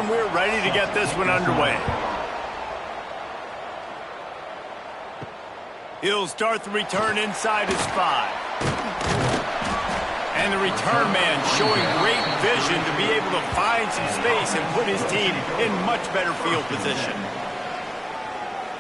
and we're ready to get this one underway. He'll start the return inside his 5. And the return man showing great vision to be able to find some space and put his team in much better field position.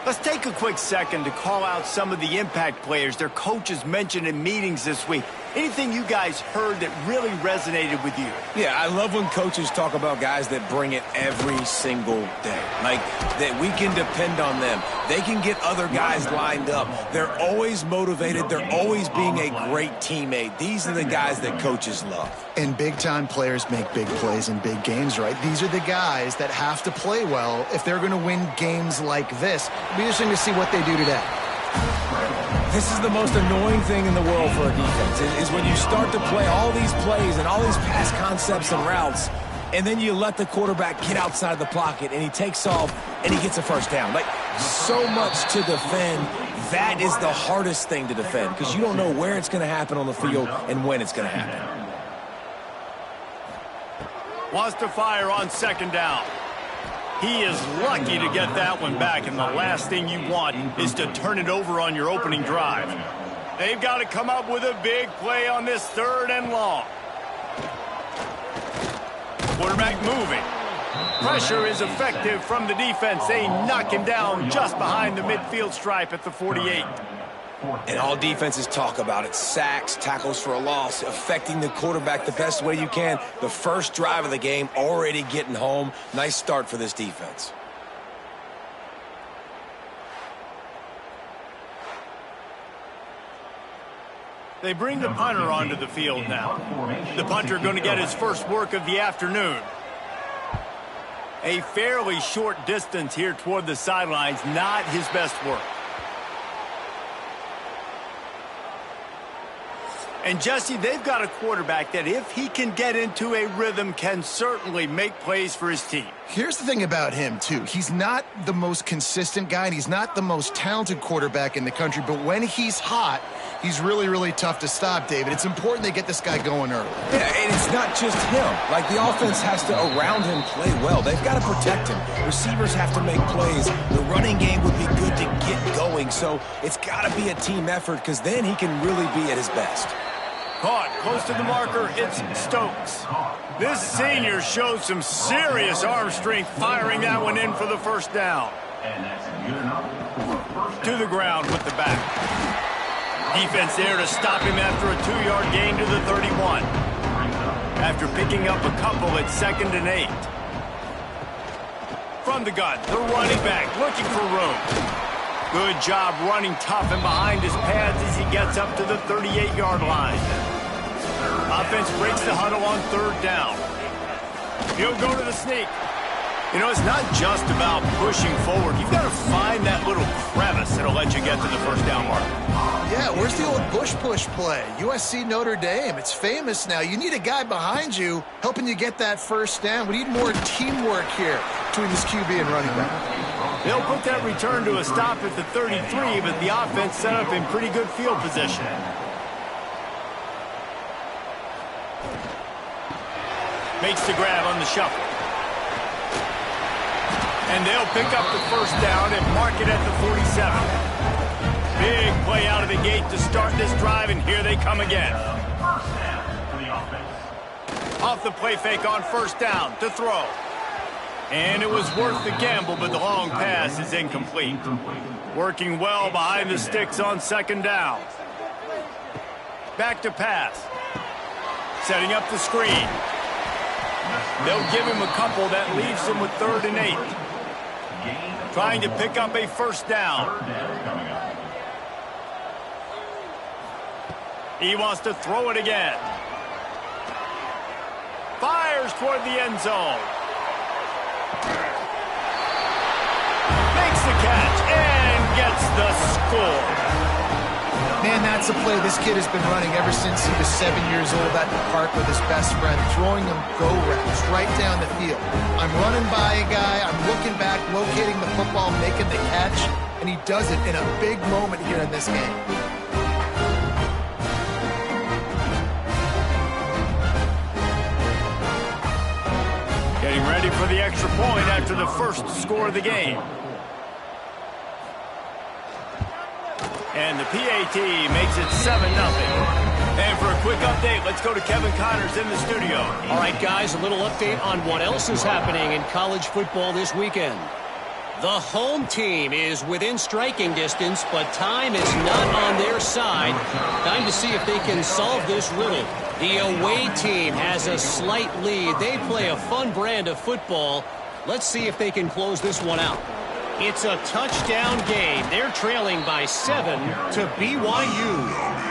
Let's take a quick second to call out some of the impact players their coaches mentioned in meetings this week. Anything you guys heard that really resonated with you? Yeah, I love when coaches talk about guys that bring it every single day. Like, that we can depend on them. They can get other guys lined up. They're always motivated. They're always being a great teammate. These are the guys that coaches love. And big-time players make big plays in big games, right? These are the guys that have to play well if they're going to win games like this. It'll be interesting to see what they do today. This is the most annoying thing in the world for a defense, is when you start to play all these plays and all these pass concepts and routes, and then you let the quarterback get outside the pocket, and he takes off, and he gets a first down. Like, so much to defend. That is the hardest thing to defend, because you don't know where it's going to happen on the field and when it's going to happen. Wants to fire on second down. He is lucky to get that one back, and the last thing you want is to turn it over on your opening drive. They've got to come up with a big play on this 3rd and long. Quarterback moving. Pressure is effective from the defense. They knock him down just behind the midfield stripe at the 48. And all defenses talk about it. Sacks, tackles for a loss, affecting the quarterback the best way you can. The first drive of the game, already getting home. Nice start for this defense. They bring the punter onto the field now. The punter going to get his first work of the afternoon. A fairly short distance here toward the sidelines, not his best work. And, Jesse, they've got a quarterback that, if he can get into a rhythm, can certainly make plays for his team. Here's the thing about him, too. He's not the most consistent guy, and he's not the most talented quarterback in the country, but when he's hot, he's really, really tough to stop, David. It's important they get this guy going early. Yeah, and it's not just him. Like, the offense has to, around him, play well. They've got to protect him. Receivers have to make plays. The running game would be good to get going, so it's got to be a team effort, because then he can really be at his best. Caught close to the marker, it's Stokes. This senior shows some serious arm strength, firing that one in for the first down. To the ground with the back. Defense there to stop him after a 2-yard gain to the 31. After picking up a couple at 2nd and 8. From the gun, the running back looking for room. Good job running tough and behind his pads as he gets up to the 38-yard line. Offense breaks the huddle on 3rd down. He'll go to the sneak. You know, it's not just about pushing forward. You've got to find that little crevice that'll let you get to the first down mark. Yeah, where's the old push play? USC Notre Dame. It's famous now. You need a guy behind you helping you get that first down. We need more teamwork here between this QB and running back. They'll put that return to a stop at the 33, but the offense set up in pretty good field position. Makes the grab on the shuffle. And they'll pick up the first down and mark it at the 47. Big play out of the gate to start this drive, and here they come again. Off the play fake on first down to throw. And it was worth the gamble, but the long pass is incomplete. Working well behind the sticks on 2nd down. Back to pass. Setting up the screen. They'll give him a couple. That leaves him with 3rd and 8. Trying to pick up a first down. He wants to throw it again. Fires toward the end zone. Makes the catch and gets the score. Man, that's a play this kid has been running ever since he was 7 years old at the park with his best friend, throwing him go routes right down the field. I'm running by a guy, I'm looking back, locating the football, making the catch, and he does it in a big moment here in this game. Yeah, Getting ready for the extra point after the first score of the game. And the PAT makes it 7-0. And for a quick update, let's go to Kevin Connors in the studio. All right, guys, a little update on what else is happening in college football this weekend. The home team is within striking distance, but time is not on their side. Time to see if they can solve this riddle. The away team has a slight lead. They play a fun brand of football. Let's see if they can close this one out. It's a touchdown game. They're trailing by 7 to BYU.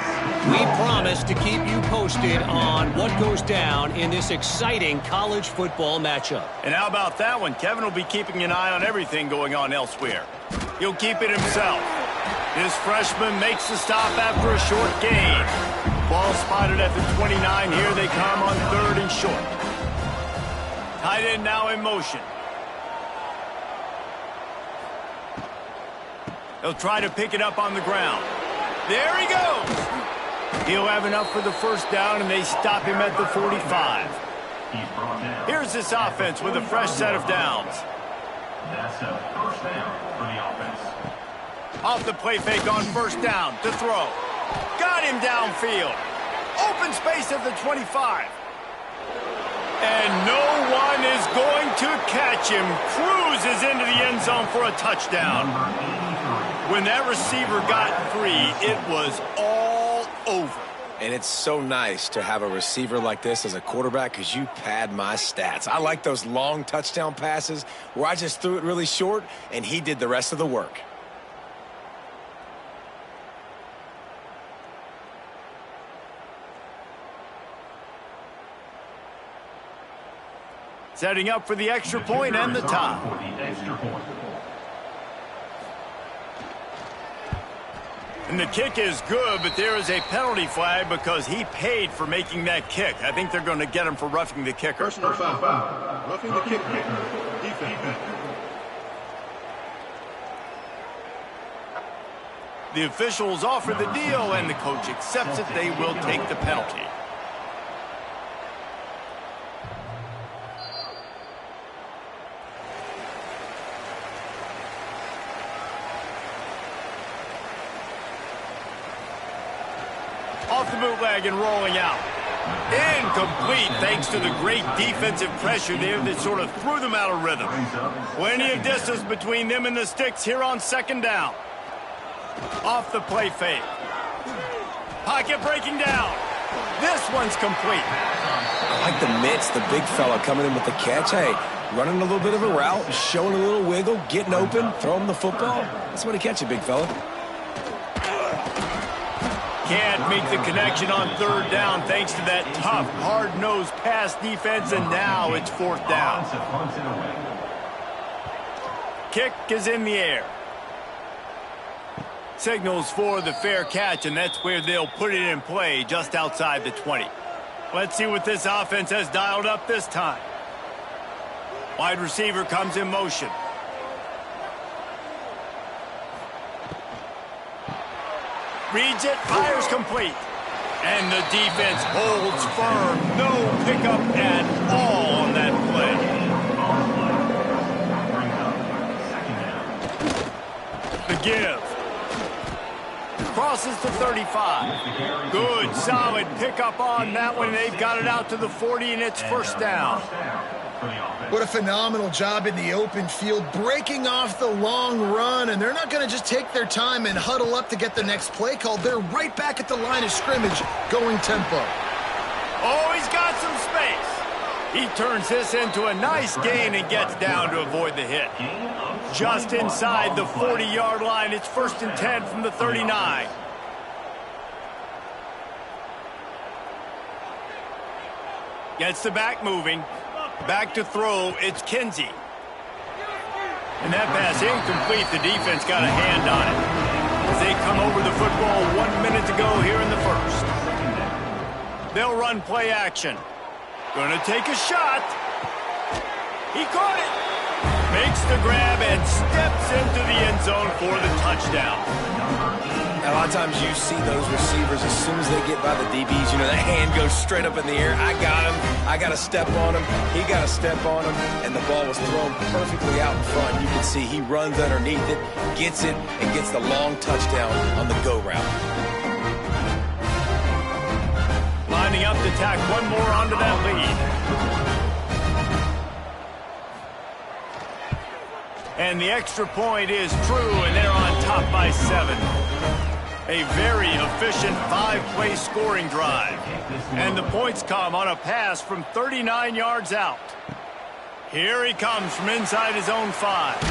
We promise to keep you posted on what goes down in this exciting college football matchup. And how about that one? Kevin will be keeping an eye on everything going on elsewhere. He'll keep it himself. This freshman makes the stop after a short gain. Ball spotted at the 29. Here they come on 3rd and short. Tight end now in motion. He'll try to pick it up on the ground. There he goes. He'll have enough for the first down, and they stop him at the 45. Here's this offense with a fresh set of downs. That's a first down for the offense. Off the play fake on first down to throw. Got him downfield. Open space at the 25. And no one is going to catch him. Cruises into the end zone for a touchdown. When that receiver got free, it was all over. And it's so nice to have a receiver like this as a quarterback because you pad my stats. I like those long touchdown passes where I just threw it really short and he did the rest of the work. Setting up for the extra point and the tie. And the kick is good, but there is a penalty flag because he paid for making that kick. I think they're going to get him for roughing the kicker. Personal foul. Roughing the kicker. Defense. The officials offer the deal, and the coach accepts it. They will take the penalty. Off the bootleg and rolling out. Incomplete thanks to the great defensive pressure there that sort of threw them out of rhythm. Plenty of distance between them and the sticks here on 2nd down. Off the play fake. Pocket breaking down. This one's complete. I like the mitts, the big fella coming in with the catch. Hey, running a little bit of a route, showing a little wiggle, getting open, throwing the football. That's what he catch you, big fella. Can't make the connection on 3rd down thanks to that tough, hard-nosed pass defense, and now it's 4th down. Kick is in the air. Signals for the fair catch, and that's where they'll put it in play just outside the 20. Let's see what this offense has dialed up this time. Wide receiver comes in motion. Reads it, fires complete. And the defense holds firm. No pickup at all on that play. The give. Crosses to 35. Good, solid pickup on that one. They've got it out to the 40, and it's 1st down. What a phenomenal job in the open field, breaking off the long run, and they're not going to just take their time and huddle up to get the next play called. They're right back at the line of scrimmage, going tempo. Oh, he's got some space. He turns this into a nice gain and gets down to avoid the hit. Just inside the 40-yard line, it's 1st and 10 from the 39. Gets the back moving. Back to throw, it's Kinsey. And that pass incomplete. The defense got a hand on it as they come over the football 1 minute to go here in the 1st. They'll run play action. Gonna take a shot. He caught it. Makes the grab and steps into the end zone for the touchdown. A lot of times you see those receivers, as soon as they get by the DBs, you know, that hand goes straight up in the air. I got him. I got to step on him. He got to step on him. And the ball was thrown perfectly out in front. You can see he runs underneath it, gets it, and gets the long touchdown on the go route. Lining up to tack one more onto that lead. And the extra point is true, and they're on top by 7. A very efficient 5-play scoring drive. And the points come on a pass from 39 yards out. Here he comes from inside his own 5.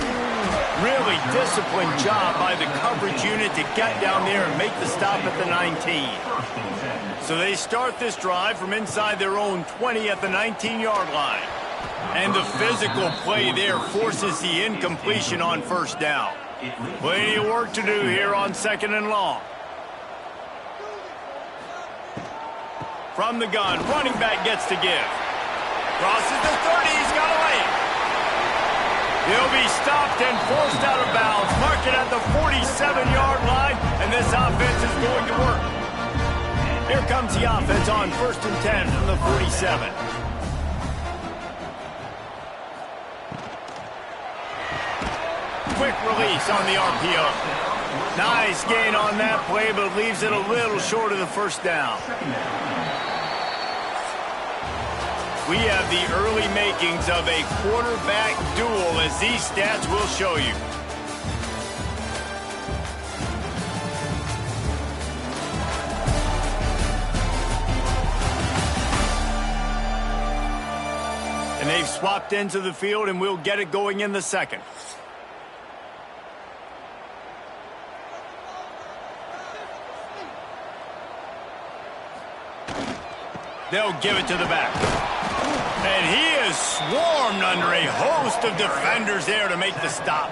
Really disciplined job by the coverage unit to get down there and make the stop at the 19. So they start this drive from inside their own 20 at the 19-yard line. And the physical play there forces the incompletion on first down. Plenty of work to do here on 2nd and long. From the gun, running back gets to give. Crosses the 30, he's got away. He'll be stopped and forced out of bounds. Mark it at the 47-yard line, and this offense is going to work. Here comes the offense on 1st and 10 from the 47. Quick release on the RPO. Nice gain on that play, but leaves it a little short of the first down. We have the early makings of a quarterback duel, as these stats will show you. And they've swapped into the field, and we'll get it going in the 2nd. They'll give it to the back. And he is swarmed under a host of defenders there to make the stop.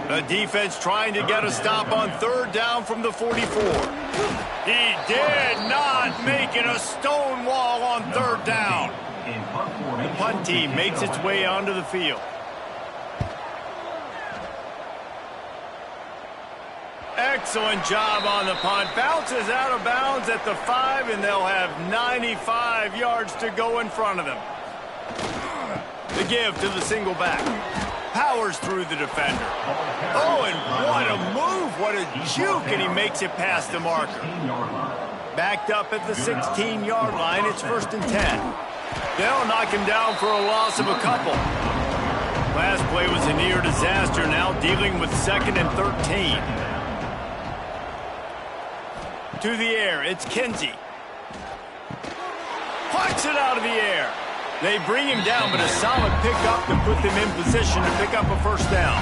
The defense trying to get a stop on 3rd down from the 44. He did not make it a stone wall on 3rd down. The punt team makes its way onto the field. Excellent job on the punt. Bounces out of bounds at the 5, and they'll have 95 yards to go in front of them. The give to the single back. Powers through the defender. Oh, and what a move. What a juke, and he makes it past the marker. Backed up at the 16-yard line. It's 1st and 10. They'll knock him down for a loss of a couple. Last play was a near disaster. Now dealing with 2nd and 13. To the air, it's Kinsey. Plucks it out of the air. They bring him down, but a solid pickup to put them in position to pick up a first down.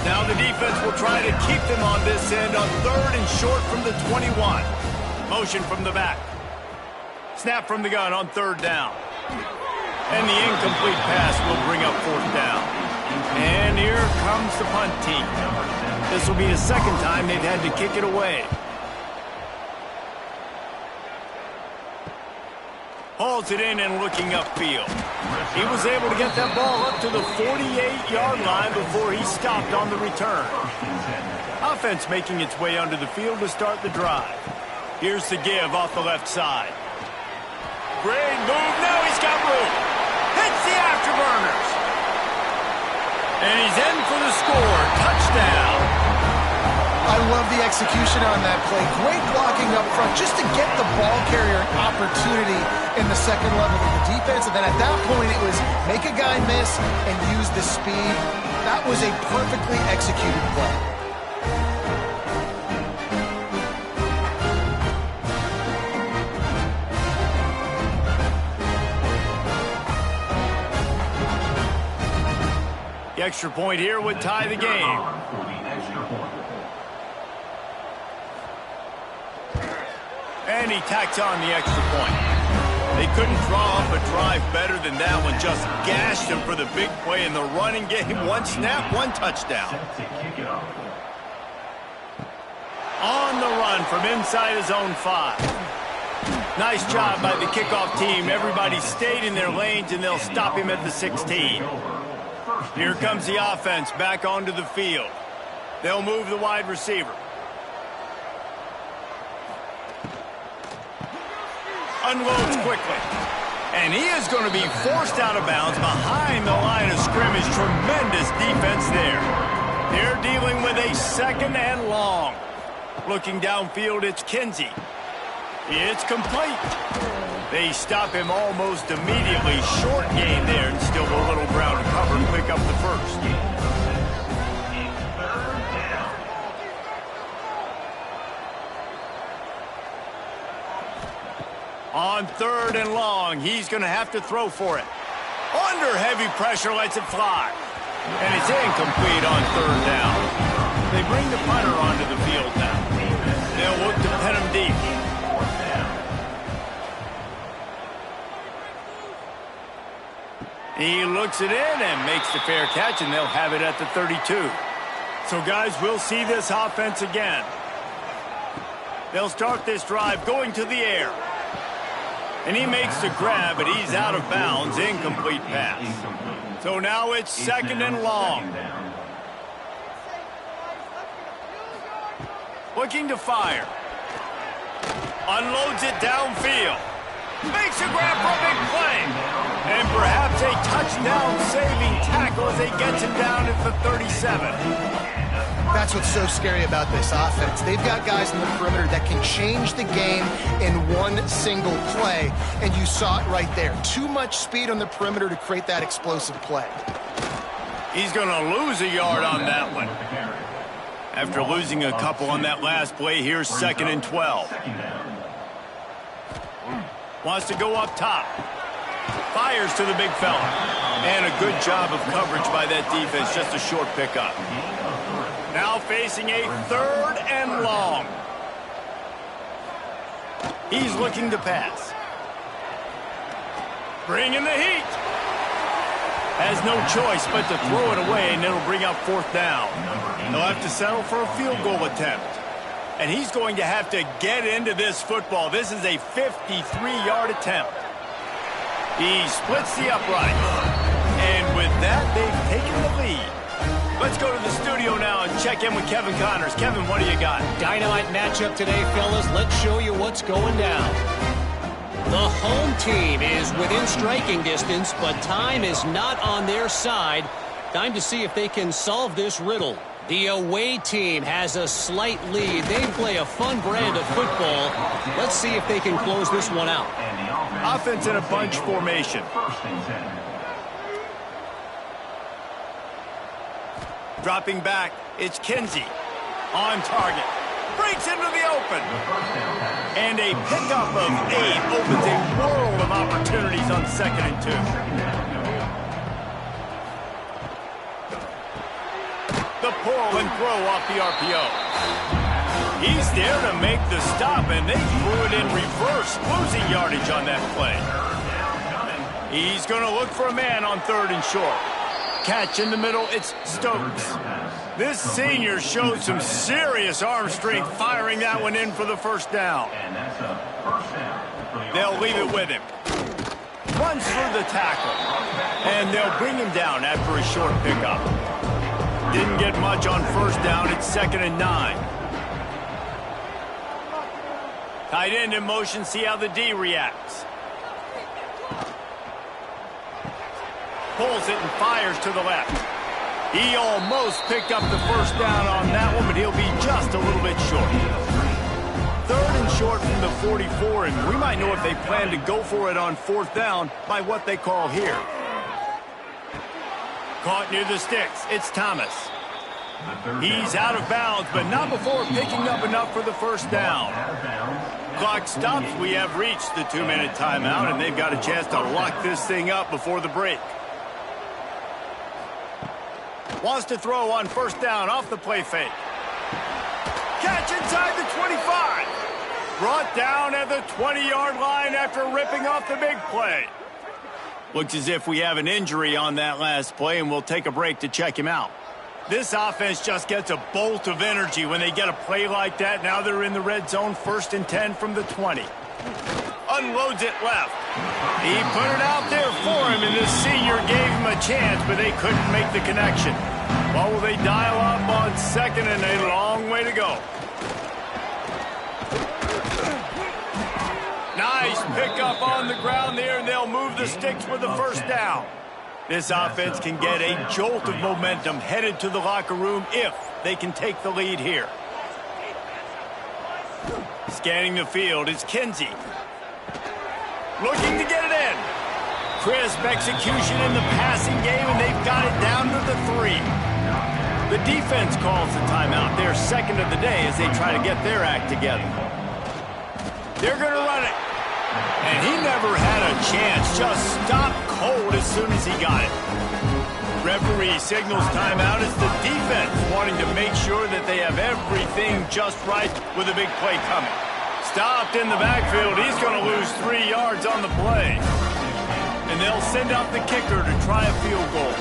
Now the defense will try to keep them on this end on 3rd and short from the 21. Motion from the back. Snap from the gun on 3rd down. And the incomplete pass will bring up 4th down. And here comes the punt team. This will be the 2nd time they've had to kick it away. Hauls it in and looking upfield. He was able to get that ball up to the 48-yard line before he stopped on the return. Offense making its way onto the field to start the drive. Here's the give off the left side. Great move. Now he's got room. Hits the afterburners. And he's in for the score. Touchdown. I love the execution on that play. Great blocking up front just to get the ball carrier an opportunity in the 2nd level of the defense. And then at that point, it was make a guy miss and use the speed. That was a perfectly executed play. The extra point here would tie the game. And he tacks on the extra point. They couldn't draw up a drive better than that one. Just gashed him for the big play in the running game. One snap, one touchdown. On the run from inside his own 5. Nice job by the kickoff team. Everybody stayed in their lanes, and they'll stop him at the 16. Here comes the offense back onto the field. They'll move the wide receiver. Unloads quickly. And he is going to be forced out of bounds behind the line of scrimmage. Tremendous defense there. They're dealing with a 2nd and long. Looking downfield, it's Kinsey. It's complete. They stop him almost immediately. Short gain there, and still a little ground cover to pick up the first. On 3rd and long, he's going to have to throw for it. Under heavy pressure, lets it fly. And it's incomplete on 3rd down. They bring the punter onto the field now. They'll look to pin him deep. He looks it in and makes the fair catch, and they'll have it at the 32. So, guys, we'll see this offense again. They'll start this drive going to the air. And he makes the grab, but he's out of bounds. Incomplete pass. So now it's 2nd and long. Looking to fire. Unloads it downfield. Makes a grab for a big play. And perhaps a touchdown-saving tackle as he gets him down at the 37. That's what's so scary about this offense. They've got guys in the perimeter that can change the game in one single play, and you saw it right there. Too much speed on the perimeter to create that explosive play. He's going to lose a yard on that one. After losing a couple on that last play, here's 2nd and 12. Wants to go up top. Fires to the big fella. And a good job of coverage by that defense. Just a short pickup. Now facing a 3rd and long. He's looking to pass. Bringing the heat. Has no choice but to throw it away, and it'll bring up 4th down. They'll have to settle for a field goal attempt. And he's going to have to get into this football. This is a 53-yard attempt. He splits the upright. And with that, they've taken the lead. Let's go to the studio now and check in with Kevin Connors. Kevin, what do you got? Dynamite matchup today, fellas. Let's show you what's going down. The home team is within striking distance, but time is not on their side. Time to see if they can solve this riddle. The away team has a slight lead. They play a fun brand of football. Let's see if they can close this one out. Offense in a bunch formation. Dropping back, it's Kinsey. On target. Breaks into the open. And a pickup of 8 opens a world of opportunities on 2nd and 2. The pull and throw off the RPO. He's there to make the stop, and they threw it in reverse, losing yardage on that play. He's going to look for a man on 3rd and short. Catch in the middle, it's Stokes. This senior showed some serious arm strength firing that one in for the 1st down. They'll leave it with him. Runs through the tackle. And they'll bring him down after a short pickup. Didn't get much on 1st down. It's 2nd and 9. Tight end in motion. See how the D reacts. Pulls it and fires to the left. He almost picked up the 1st down on that one, but he'll be just a little bit short. 3rd and short from the 44, and we might know if they plan to go for it on 4th down by what they call here. Caught near the sticks. It's Thomas. He's out of bounds, but not before picking up enough for the 1st down. Clock stops. We have reached the 2-minute timeout, and they've got a chance to lock this thing up before the break. Wants to throw on 1st down off the play fake. Catch inside the 25. Brought down at the 20-yard line after ripping off the big play. Looks as if we have an injury on that last play, and we'll take a break to check him out. This offense just gets a bolt of energy when they get a play like that. Now they're in the red zone, 1st and 10 from the 20. Unloads it left. He put it out there for him, and the senior gave him a chance, but they couldn't make the connection. Well, will they dial up on 2nd, and a long way to go. 9 Nice pickup on the ground there, and they'll move the sticks with the first down. This offense can get a jolt of momentum headed to the locker room if they can take the lead here. Scanning the field is Kinsey. Looking to get it in. Crisp execution in the passing game, and they've got it down to the 3. The defense calls the timeout. They're second of the day as they try to get their act together. They're going to run it. And he never had a chance. Just stopped cold as soon as he got it. Referee signals timeout as the defense wanting to make sure that they have everything just right with a big play coming. Stopped in the backfield. He's going to lose 3 yards on the play. And they'll send out the kicker to try a field goal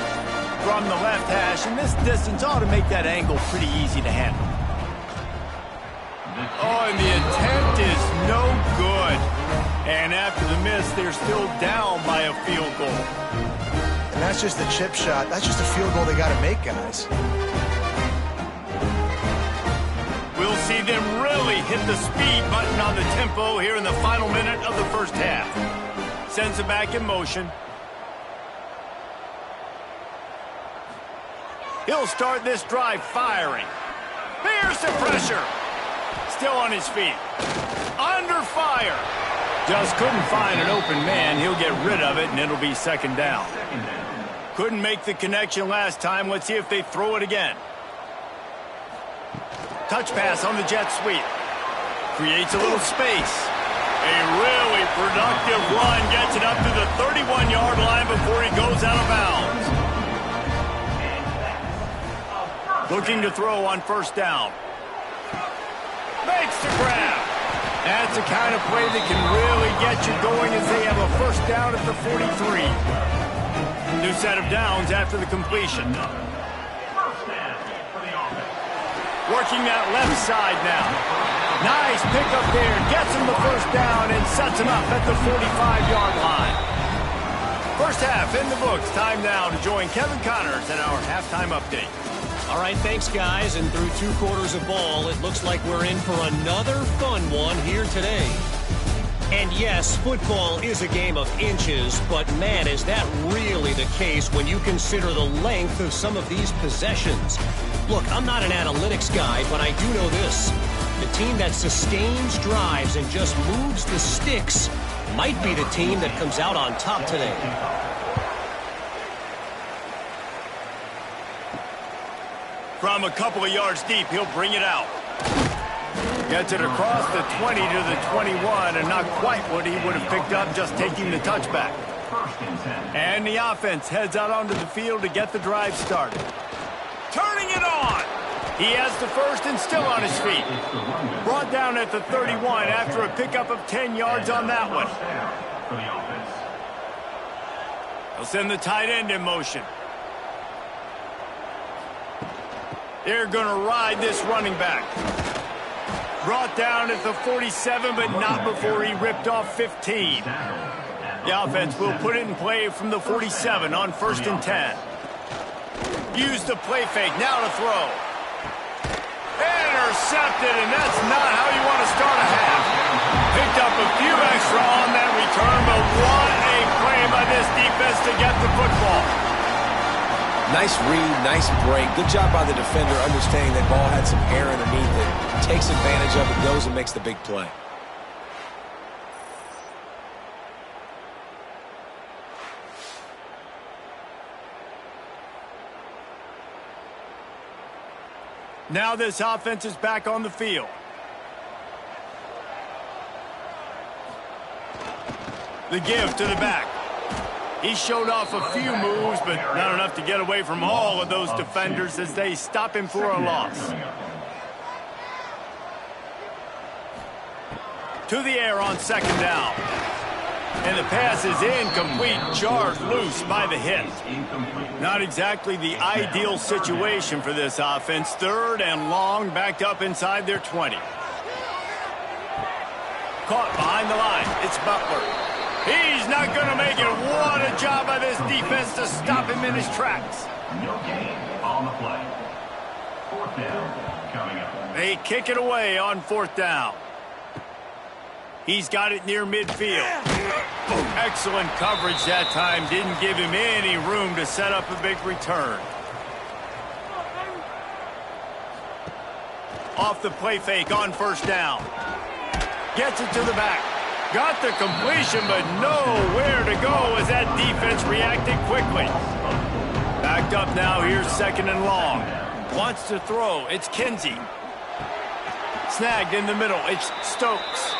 from the left hash. And this distance ought to make that angle pretty easy to handle. Oh, and the attempt is no good. And after the miss, they're still down by a field goal. And that's just a chip shot. That's just a field goal they got to make, guys. We'll see them really hit the speed button on the tempo here in the final minute of the first half. Sends it back in motion. He'll start this drive firing. Here's the pressure. Still on his feet. Under fire. Just couldn't find an open man. He'll get rid of it, and it'll be second down. Couldn't make the connection last time. Let's see if they throw it again. Touch pass on the jet sweep. Creates a little space. A really productive run gets it up to the 31-yard line before he goes out of bounds. Looking to throw on first down. Makes the grab. That's the kind of play that can really get you going as they have a first down at the 43. New set of downs after the completion. Working that left side now. Nice pickup there. Gets him the first down and sets him up at the 45-yard line. First half in the books. Time now to join Kevin Connors in our halftime update. All right, thanks, guys. And through 2 quarters of ball, it looks like we're in for another fun one here today. And yes, football is a game of inches, but man, is that really the case when you consider the length of some of these possessions. Look, I'm not an analytics guy, but I do know this. The team that sustains drives and just moves the sticks might be the team that comes out on top today. From a couple of yards deep, he'll bring it out. Gets it across the 20 to the 21, and not quite what he would have picked up just taking the touchback. And the offense heads out onto the field to get the drive started. Turning it on! He has the first and still on his feet. Brought down at the 31 after a pickup of 10 yards on that one. He'll send the tight end in motion. They're going to ride this running back. Brought down at the 47, but not before he ripped off 15. The offense will put it in play from the 47 on 1st and 10. Use the play fake, now to throw. Intercepted, and that's not how you want to start a half. Picked up a few extra on that return, but what a play by this defense to get the football. Nice read, nice break. Good job by the defender understanding that ball had some air underneath it. Takes advantage of it, goes and makes the big play. Now this offense is back on the field. The give to the back. He showed off a few moves, but not enough to get away from all of those defenders as they stop him for a loss. To the air on 2nd down. And the pass is incomplete, jarred loose by the hit. Not exactly the ideal situation for this offense. 3rd and long, backed up inside their 20. Caught behind the line. It's Butler. He's not going to make it. What a job by this defense to stop him in his tracks. No gain on the play. 4th down coming up. They kick it away on 4th down. He's got it near midfield. Excellent coverage that time. Didn't give him any room to set up a big return. Off the play fake on first down. Gets it to the back. Got the completion, but nowhere to go as that defense reacted quickly. Backed up now. Here's second and long. Wants to throw. It's Kinsey. Snagged in the middle. It's Stokes.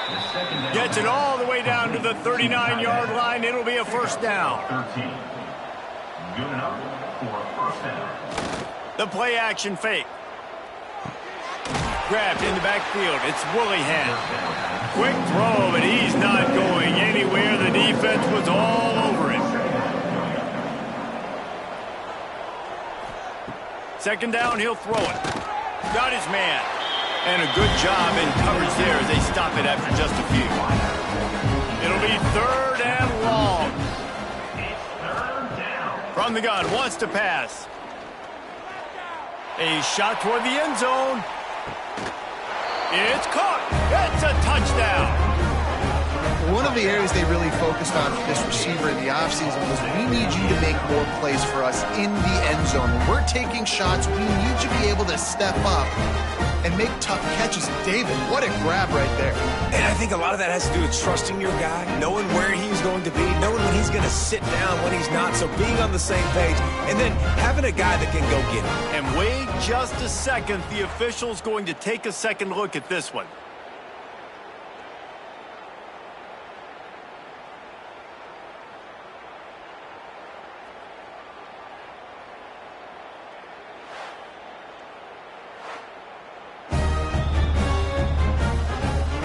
Gets it all the way down to the 39-yard line. It'll be a first down. 13. Good enough for a first down. The play action fake. Grabbed in the backfield. It's Willingham. Quick throw, but he's not going anywhere. The defense was all over him. Second down, he'll throw it. Got his man. And a good job in coverage there as they stop it after just a few. It'll be third and long. Third down. From the gun, wants to pass. A shot toward the end zone. It's caught. It's a touchdown. One of the areas they really focused on for this receiver in the offseason was we need you to make more plays for us in the end zone. When we're taking shots, we need you to be able to step up and make tough catches. David, what a grab right there. And I think a lot of that has to do with trusting your guy, knowing where he's going to be, knowing when he's going to sit down, when he's not, so being on the same page, and then having a guy that can go get it. And wait just a second. The official's going to take a second look at this one.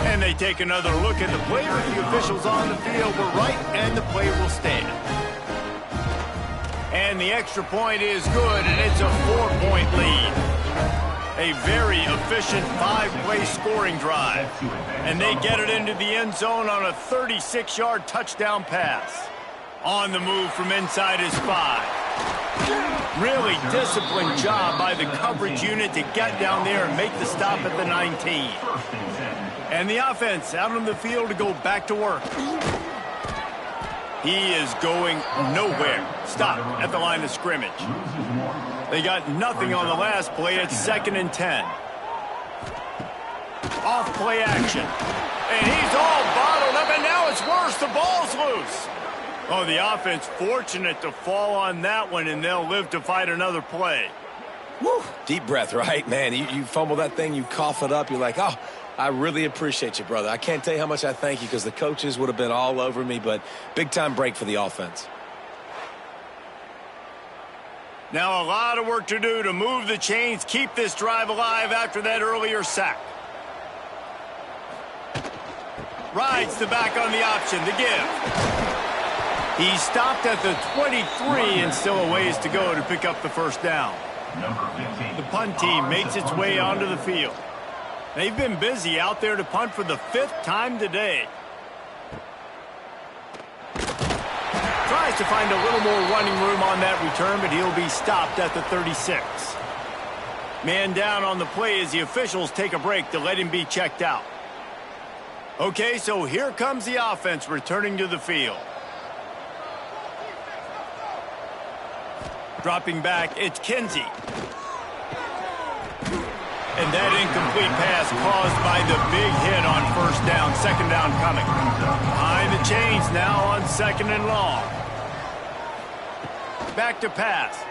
And they take another look at the play, but the officials on the field were right, and the play will stand. And the extra point is good, and it's a 4-point lead. A very efficient 5-play scoring drive. And they get it into the end zone on a 36-yard touchdown pass. On the move from inside his 5. Really disciplined job by the coverage unit to get down there and make the stop at the 19. And the offense out on the field to go back to work. He is going nowhere. Stop at the line of scrimmage. They got nothing on the last play. It's 2nd and 10. Off play action. And he's all bottled up, and now it's worse. The ball's loose. Oh, the offense fortunate to fall on that one, and they'll live to fight another play. Woo. Deep breath, right? Man, you fumble that thing, you cough it up, you're like, oh, I really appreciate you, brother. I can't tell you how much I thank you because the coaches would have been all over me, but big-time break for the offense. Now a lot of work to do to move the chains, keep this drive alive after that earlier sack. Rides the back on the option, the give. He stopped at the 23 and still a ways to go to pick up the first down. Number 15. The punt team makes its way onto the field. They've been busy out there to punt for the 5th time today. Tries to find a little more running room on that return, but he'll be stopped at the 36. Man down on the play as the officials take a break to let him be checked out. Okay, so here comes the offense returning to the field. Dropping back, it's Kinsey. And that incomplete pass caused by the big hit on first down. Second down coming. Behind the chains now on 2nd and long. Back to pass.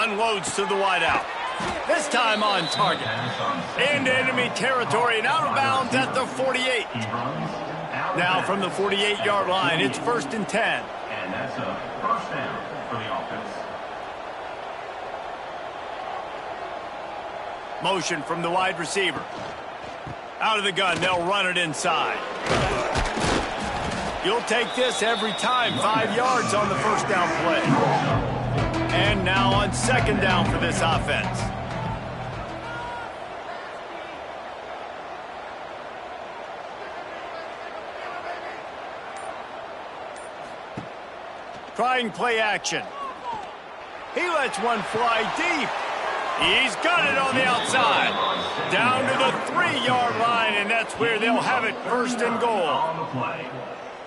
Unloads to the wideout. This time on target. Into enemy territory and out of bounds at the 48. Now from the 48-yard line, it's 1st and 10. And that's a first down for the offense. Motion from the wide receiver. Out of the gun, they'll run it inside. You'll take this every time. 5 yards on the first down play. And now on 2nd down for this offense. Trying play action. He lets one fly deep. He's got it on the outside. Down to the 3-yard line, and that's where they'll have it, first and goal.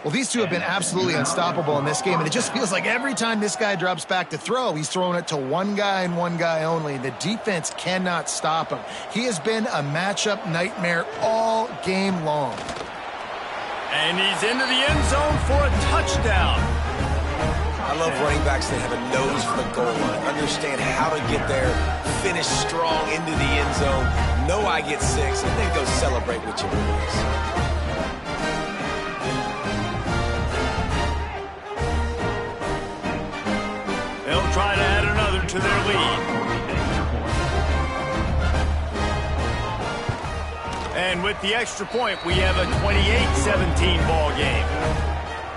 Well, these two have been absolutely unstoppable in this game, and it just feels like every time this guy drops back to throw, he's throwing it to one guy and one guy only. The defense cannot stop him. He has been a matchup nightmare all game long. And he's into the end zone for a touchdown. I love running backs that have a nose for the goal line. Understand how to get there, finish strong into the end zone, know I get 6, and then go celebrate with your boys. They'll try to add another to their lead. And with the extra point, we have a 28-17 ball game.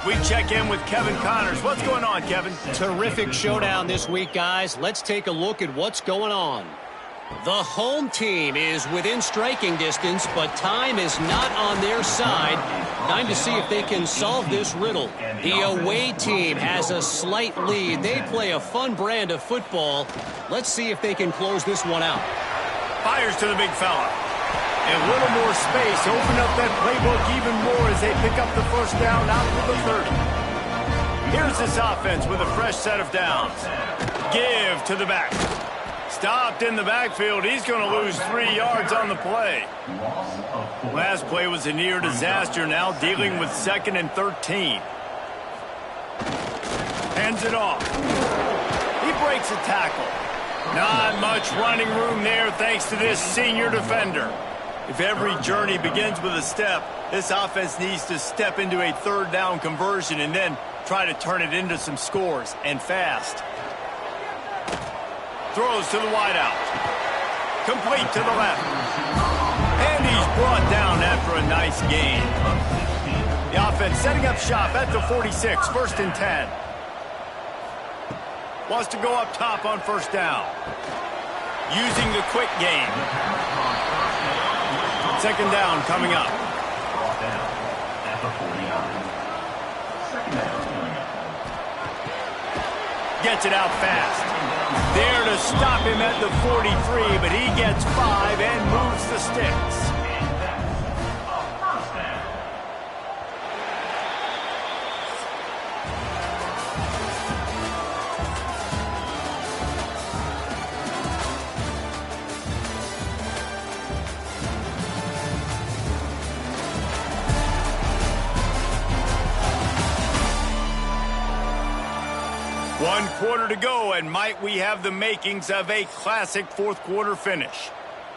We check in with Kevin Connors. What's going on, Kevin? Terrific showdown this week, guys. Let's take a look at what's going on. The home team is within striking distance, but time is not on their side. Time to see if they can solve this riddle. The away team has a slight lead. They play a fun brand of football. Let's see if they can close this one out. Fires to the big fella. A little more space. Open up that playbook even more as they pick up the first down out to the 30. Here's this offense with a fresh set of downs. Give to the back. Stopped in the backfield. He's going to lose 3 yards on the play. Last play was a near disaster. Now dealing with 2nd and 13. Hands it off. He breaks a tackle. Not much running room there thanks to this senior defender. If every journey begins with a step, this offense needs to step into a 3rd down conversion and then try to turn it into some scores, and fast. Throws to the wideout. Complete to the left. And he's brought down after a nice gain. The offense setting up shop at the 46, 1st and 10. Wants to go up top on 1st down. Using the quick game. 2nd down coming up. Gets it out fast. There to stop him at the 43, but he gets 5 and moves the sticks. One quarter to go, and might we have the makings of a classic 4th quarter finish.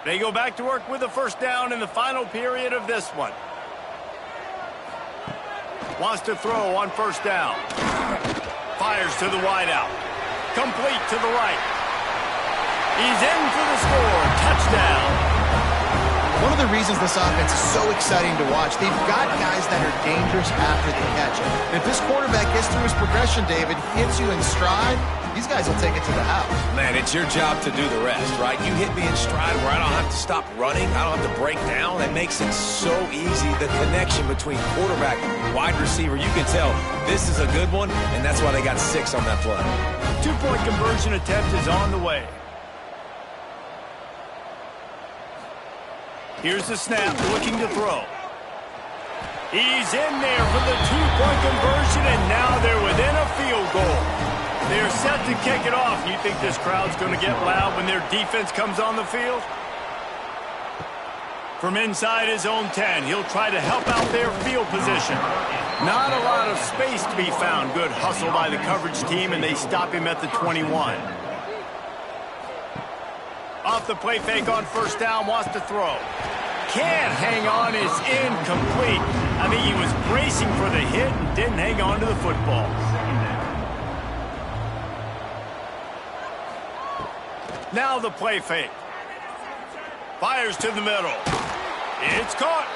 They go back to work with a 1st down in the final period of this one. Wants to throw on 1st down. Fires to the wideout. Complete to the right. He's in for the score. Touchdown. One of the reasons this offense is so exciting to watch, they've got guys that are dangerous after the catch. And if this quarterback gets through his progression, David, hits you in stride, these guys will take it to the house. Man, it's your job to do the rest, right? You hit me in stride where I don't have to stop running. I don't have to break down. That makes it so easy. The connection between quarterback and wide receiver, you can tell this is a good one, and that's why they got 6 on that play. 2-point conversion attempt is on the way. Here's the snap, looking to throw. He's in there for the 2-point conversion, and now they're within a field goal. They're set to kick it off. You think this crowd's going to get loud when their defense comes on the field? From inside his own 10, he'll try to help out their field position. Not a lot of space to be found. Good hustle by the coverage team, and they stop him at the 21. Off the play fake on 1st down, wants to throw. Can't hang on, is incomplete. I think he was bracing for the hit and didn't hang on to the football. Now the play fake. Fires to the middle. It's caught.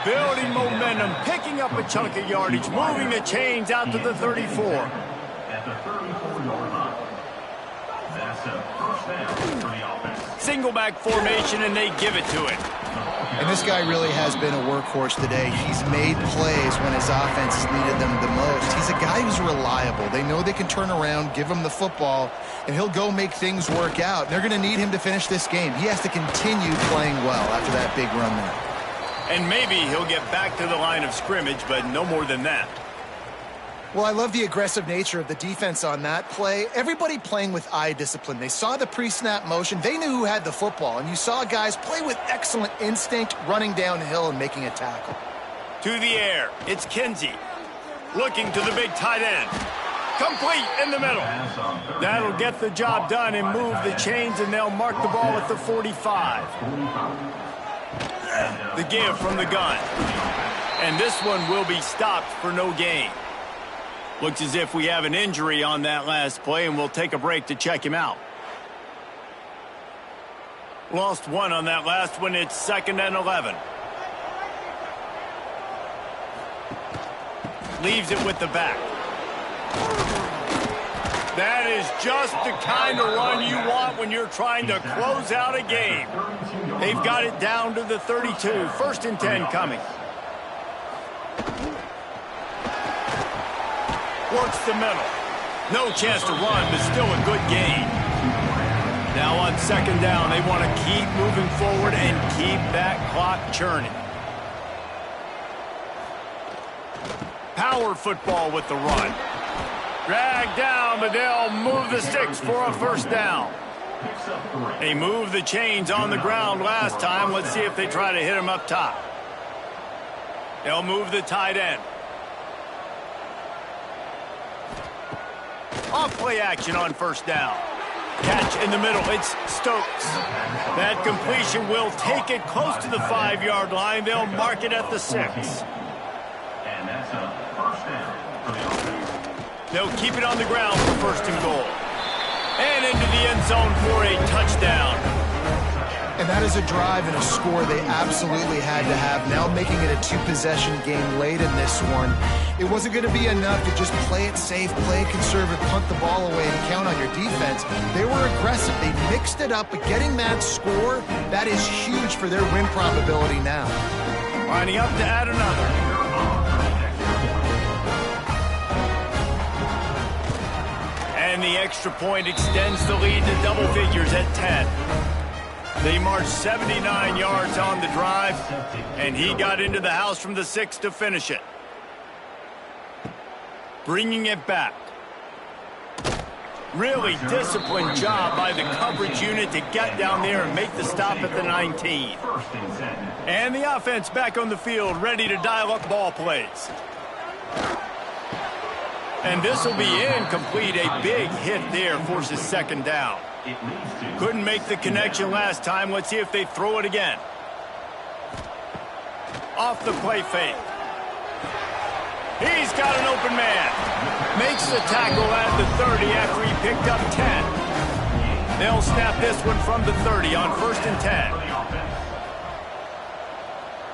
Building momentum, picking up a chunk of yardage, moving the chains out to the 34. At the 34-yard line. That's a 1st down for the offense. Single back formation, and they give it to it. And this guy really has been a workhorse today. He's made plays when his offense has needed them the most. He's a guy who's reliable. They know they can turn around, give him the football, and he'll go make things work out. They're going to need him to finish this game. He has to continue playing well after that big run there. And maybe he'll get back to the line of scrimmage, but no more than that. Well, I love the aggressive nature of the defense on that play. Everybody playing with eye discipline. They saw the pre-snap motion. They knew who had the football. And you saw guys play with excellent instinct, running downhill and making a tackle. To the air. It's Kinsey. Looking to the big tight end. Complete in the middle. That'll get the job done and move the chains, and they'll mark the ball at the 45. The give from the gun. And this one will be stopped for no gain. Looks as if we have an injury on that last play, and we'll take a break to check him out. Lost one on that last one. It's 2nd and 11. Leaves it with the back. That is just the kind of run you want when you're trying to close out a game. They've got it down to the 32. 1st and 10 coming. Works the middle. No chance to run, but still a good gain. Now on 2nd down, they want to keep moving forward and keep that clock churning. Power football with the run. Drag down, but they'll move the sticks for a 1st down. They moved the chains on the ground last time. Let's see if they try to hit him up top. They'll move the tight end. Off play action on 1st down. Catch in the middle. It's Stokes. That completion will take it close to the 5-yard line. They'll mark it at the 6. And that's a 1st down for the offense. They'll keep it on the ground for 1st and goal. And into the end zone for a touchdown. And that is a drive and a score they absolutely had to have. Now making it a 2-possession game late in this one. It wasn't going to be enough to just play it safe, play it conservative, punt the ball away, and count on your defense. They were aggressive. They mixed it up, but getting that score, that is huge for their win probability now. Lining up to add another. And the extra point extends the lead to double figures at 10. They marched 79 yards on the drive, and he got into the house from the 6 to finish it. Bringing it back. Really disciplined job by the coverage unit to get down there and make the stop at the 19. And the offense back on the field, ready to dial up ball plays. And this will be incomplete. A big hit there forces 2nd down. Couldn't make the connection last time. Let's see if they throw it again. Off the play fake. He's got an open man. Makes the tackle at the 30 after he picked up 10. They'll snap this one from the 30 on 1st and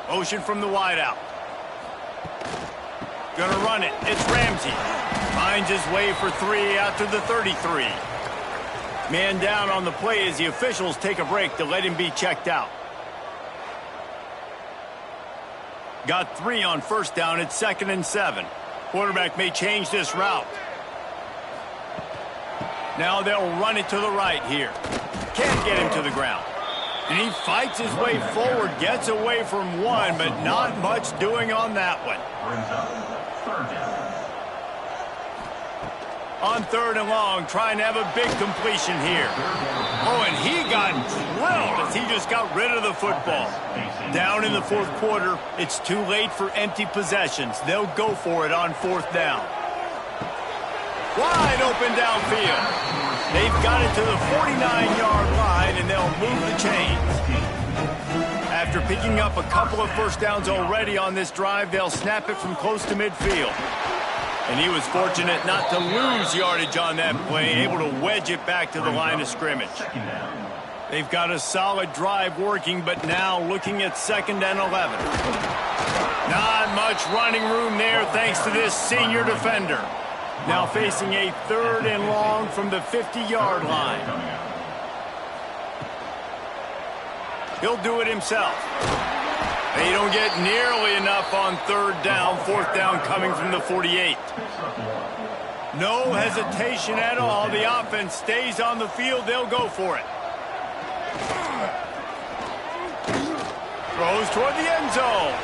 10. Motion from the wideout. Gonna run it. It's Ramsey. Finds his way for 3 out to the 33. Man down on the play as the officials take a break to let him be checked out. Got 3 on 1st down. It's 2nd and 7. Quarterback may change this route. Now they'll run it to the right here. Can't get him to the ground. And he fights his way forward, gets away from one, but not much doing on that one. Brings up 3rd down. On 3rd and long, trying to have a big completion here. Oh, and he got drilled as he just got rid of the football. Down in the 4th quarter, it's too late for empty possessions. They'll go for it on 4th down. Wide open downfield. They've got it to the 49-yard line, and they'll move the chains. After picking up a couple of 1st downs already on this drive, they'll snap it from close to midfield. And he was fortunate not to lose yardage on that play, able to wedge it back to the line of scrimmage. They've got a solid drive working, but now looking at 2nd and 11. Not much running room there thanks to this senior defender. Now facing a 3rd and long from the 50-yard line. He'll do it himself. They don't get nearly enough on third down, fourth down coming from the 48. No hesitation at all. The offense stays on the field. They'll go for it. Throws toward the end zone.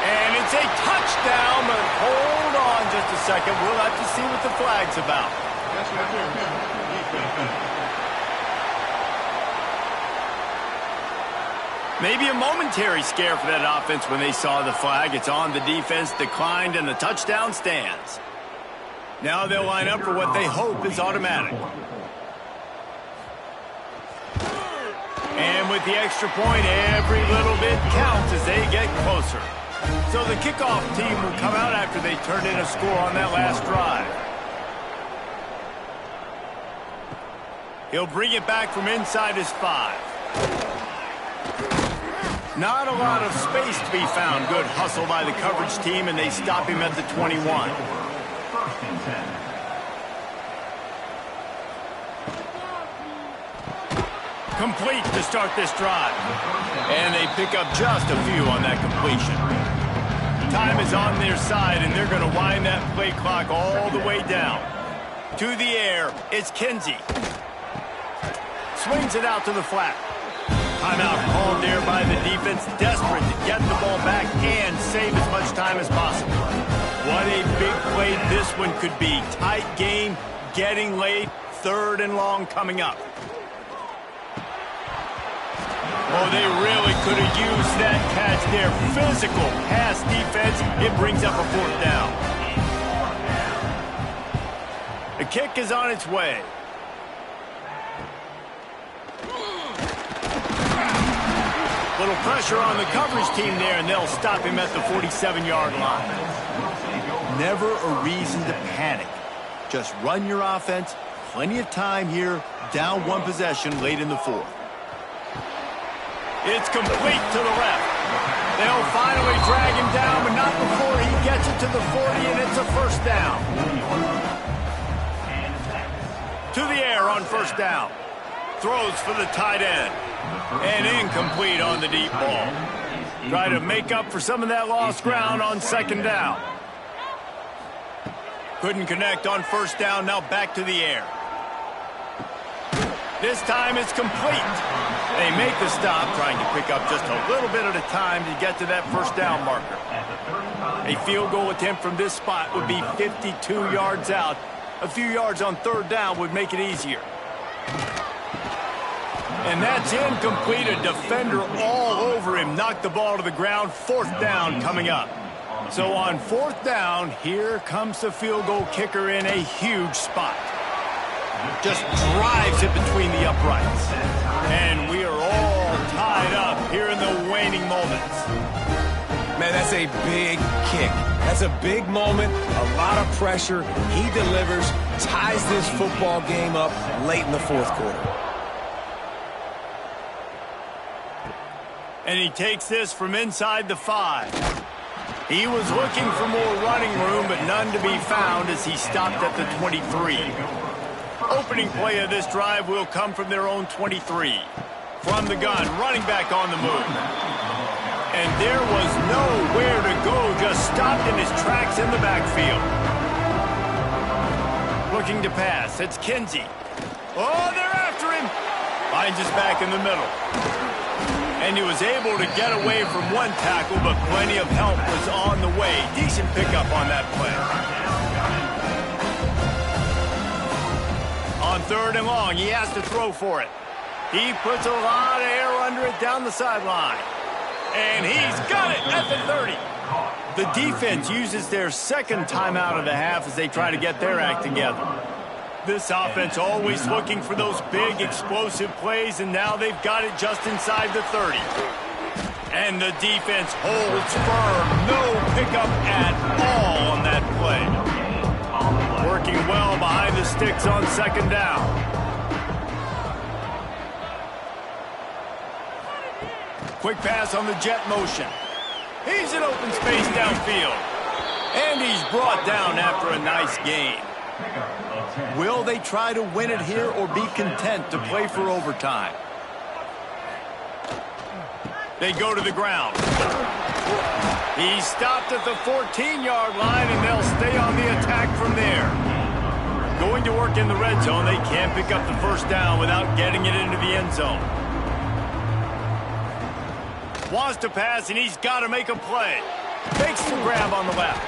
And it's a touchdown, but hold on just a second. We'll have to see what the flag's about. Maybe a momentary scare for that offense when they saw the flag. It's on, the defense declined, and the touchdown stands. Now they'll line up for what they hope is automatic. And with the extra point, every little bit counts as they get closer. So the kickoff team will come out after they turned in a score on that last drive. He'll bring it back from inside his 5. Not a lot of space to be found. Good hustle by the coverage team, and they stop him at the 21. First and 10. Complete to start this drive. And they pick up just a few on that completion. Time is on their side, and they're going to wind that play clock all the way down. To the air, it's Kinsey. Swings it out to the flat. Timeout called there by the defense, desperate to get the ball back and save as much time as possible. What a big play this one could be. Tight game, getting late, third and long coming up. Oh, they really could have used that catch there. Physical pass defense. It brings up a fourth down. The kick is on its way. Little pressure on the coverage team there, and they'll stop him at the 47-yard line. Never a reason to panic. Just run your offense. Plenty of time here. Down one possession late in the fourth. It's complete to the left. They'll finally drag him down, but not before he gets it to the 40, and it's a first down. To the air on first down. Throws for the tight end. And incomplete on the deep ball. Try to make up for some of that lost ground on second down. Couldn't connect on first down, now back to the air. This time it's complete. They make the stop, trying to pick up just a little bit at a time to get to that first down marker. A field goal attempt from this spot would be 52 yards out. A few yards on third down would make it easier. And that's incomplete. A defender all over him. Knocked the ball to the ground. Fourth down coming up. So on fourth down, here comes the field goal kicker in a huge spot. Just drives it between the uprights. And we are all tied up here in the waning moments. Man, that's a big kick. That's a big moment, a lot of pressure. He delivers, ties this football game up late in the fourth quarter. And he takes this from inside the 5. He was looking for more running room, but none to be found as he stopped at the 23. Opening play of this drive will come from their own 23. From the gun, running back on the move. And there was nowhere to go, just stopped in his tracks in the backfield. Looking to pass, it's Kinsey. Oh, they're after him. Finds his back in the middle. And he was able to get away from one tackle, but plenty of help was on the way. Decent pickup on that play. On third and long, he has to throw for it. He puts a lot of air under it down the sideline. And he's got it at the 30. The defense uses their second timeout of the half as they try to get their act together. This offense always looking for those big, explosive plays, and now they've got it just inside the 30. And the defense holds firm. No pickup at all on that play. Working well behind the sticks on second down. Quick pass on the jet motion. He's in open space downfield. And he's brought down after a nice gain. Will they try to win it here or be content to play for overtime? They go to the ground. He stopped at the 14-yard line, and they'll stay on the attack from there. Going to work in the red zone, they can't pick up the first down without getting it into the end zone. Wants to pass, and he's got to make a play. Takes the grab on the left.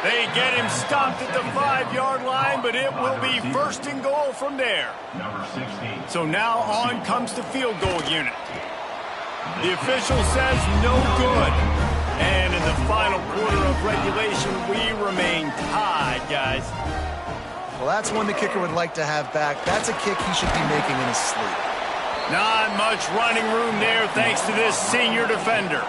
They get him stopped at the 5-yard line, but it will be first and goal from there. Number 16. So now on comes the field goal unit. The official says no good. And in the final quarter of regulation, we remain tied, guys. Well, that's one the kicker would like to have back. That's a kick he should be making in his sleep. Not much running room there thanks to this senior defender.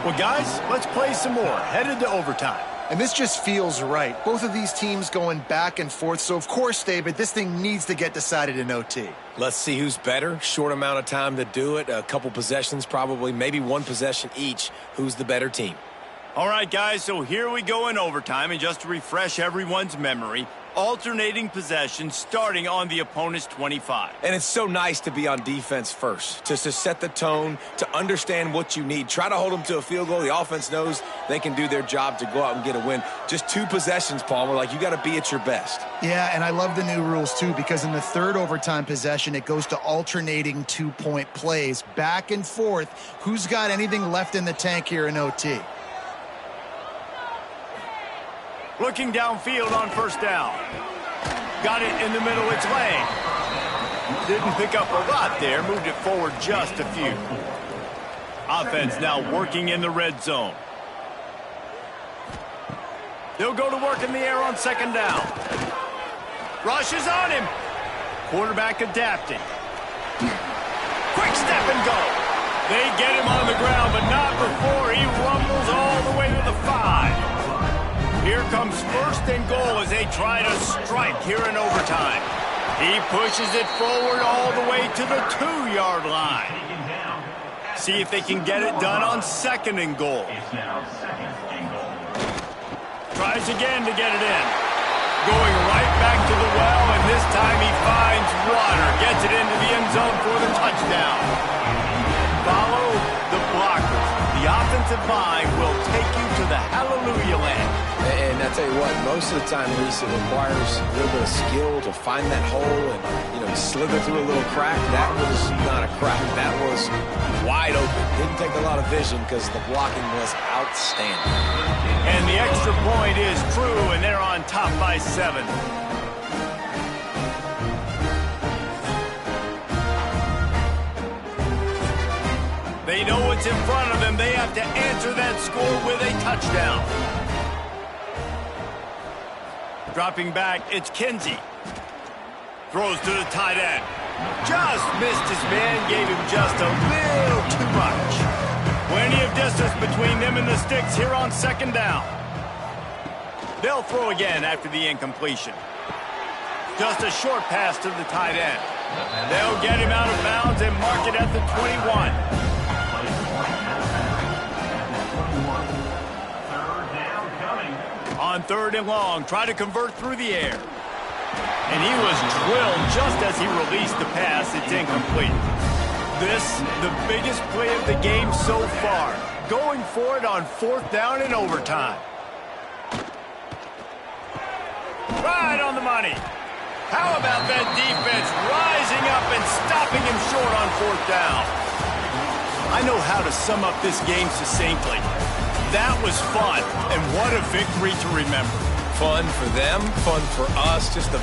Well, guys, let's play some more. Headed to overtime. And this just feels right. Both of these teams going back and forth. So, of course, David, this thing needs to get decided in OT. Let's see who's better. Short amount of time to do it. A couple possessions probably. Maybe one possession each. Who's the better team? All right, guys, so here we go in overtime. And just to refresh everyone's memory, alternating possessions starting on the opponent's 25. And it's so nice to be on defense first, just to set the tone, to understand what you need. Try to hold them to a field goal. The offense knows they can do their job to go out and get a win. Just 2 possessions, Palmer. Like, you got to be at your best. Yeah, and I love the new rules, too, because in the third overtime possession, it goes to alternating 2-point plays, back and forth. Who's got anything left in the tank here in OT? Looking downfield on first down. Got it in the middle, it's Lane. Didn't pick up a lot there, moved it forward just a few. Offense now working in the red zone. They'll go to work in the air on second down. Rush is on him. Quarterback adapting. Quick step and go. They get him on the ground, but not before he rumbles all the way to the 5. Here comes first and goal as they try to strike here in overtime. He pushes it forward all the way to the 2-yard line. See if they can get it done on second and goal. It's now second and goal. Tries again to get it in. Going right back to the well, and this time he finds water. Gets it into the end zone for the touchdown. Follow the blockers. The offensive line will take you to the hallelujah land. And I tell you what, most of the time, Reese, it requires a little bit of skill to find that hole and, slither through a little crack. That was not a crack. That was wide open. Didn't take a lot of vision because the blocking was outstanding. And the extra point is true, and they're on top by 7. They know what's in front of them. They have to answer that score with a touchdown. Dropping back, it's Kinsey. Throws to the tight end. Just missed his man, gave him just a little too much. Plenty of distance between them and the sticks here on second down. They'll throw again after the incompletion. Just a short pass to the tight end. They'll get him out of bounds and mark it at the 21. On third and long, try to convert through the air. And he was drilled just as he released the pass. It's incomplete. This, the biggest play of the game so far. Going for it on fourth down in overtime. Right on the money. How about that defense rising up and stopping him short on fourth down? I know how to sum up this game succinctly. That was fun, and what a victory to remember. Fun for them, fun for us, just the